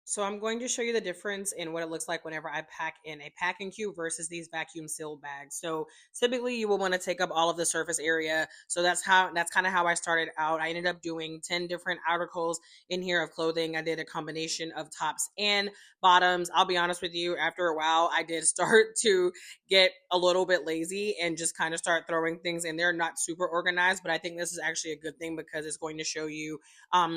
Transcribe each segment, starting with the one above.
So I'm going to show you the difference in what it looks like whenever I pack in a packing cube versus these vacuum sealed bags. So typically you will want to take up all of the surface area. So that's kind of how I started out. I ended up doing 10 different articles in here of clothing. I did a combination of tops and bottoms. I'll be honest with you, after a while I did start to get a little bit lazy and just kind of start throwing things in there, not super organized, but I think this is actually a good thing because it's going to show you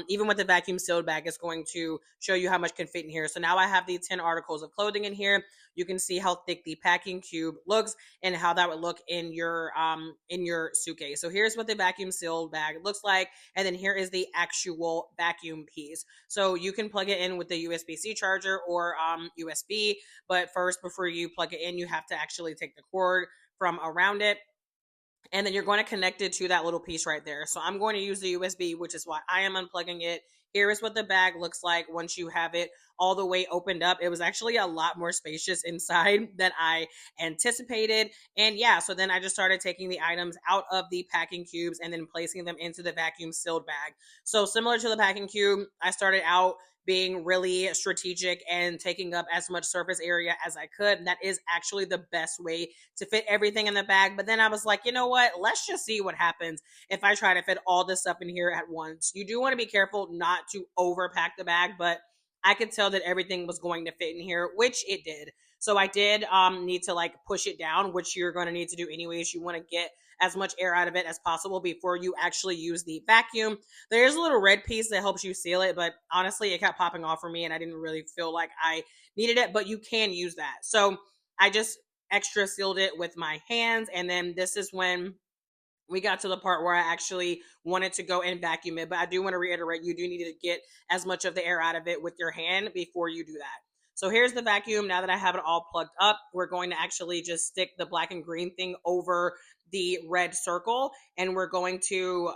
even with the vacuum sealed bag, it's going to show you how much can fit in here. So now I have the 10 articles of clothing in here. You can see how thick the packing cube looks and how that would look in your suitcase. So here's what the vacuum sealed bag looks like, and then here is the actual vacuum piece. So you can plug it in with the USB-C charger or USB, but first, before you plug it in, you have to actually take the cord from around it, and then you're going to connect it to that little piece right there. So I'm going to use the USB, which is why I am unplugging it. Here is what the bag looks like once you have it all the way opened up. It was actually a lot more spacious inside than I anticipated. And yeah, so then I just started taking the items out of the packing cubes and then placing them into the vacuum sealed bag. So similar to the packing cube, I started out being really strategic and taking up as much surface area as I could. That is actually the best way to fit everything in the bag. But then I was like, you know what? Let's just see what happens if I try to fit all this stuff in here at once. You do want to be careful not to overpack the bag, but I could tell that everything was going to fit in here, which it did. So I did need to like push it down, which you're going to need to do anyways. You want to get as much air out of it as possible before you actually use the vacuum. There's a little red piece that helps you seal it, but honestly, it kept popping off for me and I didn't really feel like I needed it, but you can use that. So I just extra sealed it with my hands. And then this is when we got to the part where I actually wanted to go and vacuum it. But I do want to reiterate, you do need to get as much of the air out of it with your hand before you do that. So here's the vacuum. Now that I have it all plugged up, we're going to actually just stick the black and green thing over the red circle, and we're going to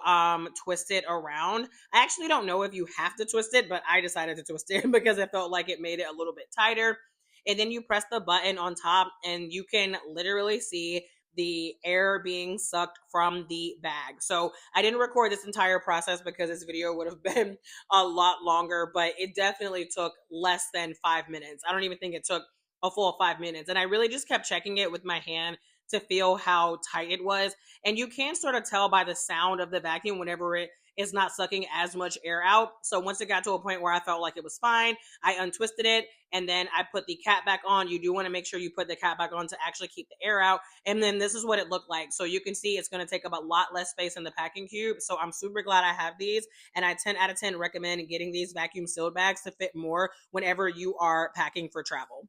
twist it around. I actually don't know if you have to twist it, but I decided to twist it because I felt like it made it a little bit tighter. And then you press the button on top and you can literally see the air being sucked from the bag. So I didn't record this entire process because this video would have been a lot longer, but it definitely took less than 5 minutes. I don't even think it took a full 5 minutes. And I really just kept checking it with my hand to feel how tight it was. And you can sort of tell by the sound of the vacuum whenever it is not sucking as much air out. So once it got to a point where I felt like it was fine, I untwisted it and then I put the cap back on. You do want to make sure you put the cap back on to actually keep the air out. And then this is what it looked like. So you can see it's going to take up a lot less space in the packing cube. So I'm super glad I have these. And I 10 out of 10 recommend getting these vacuum sealed bags to fit more whenever you are packing for travel.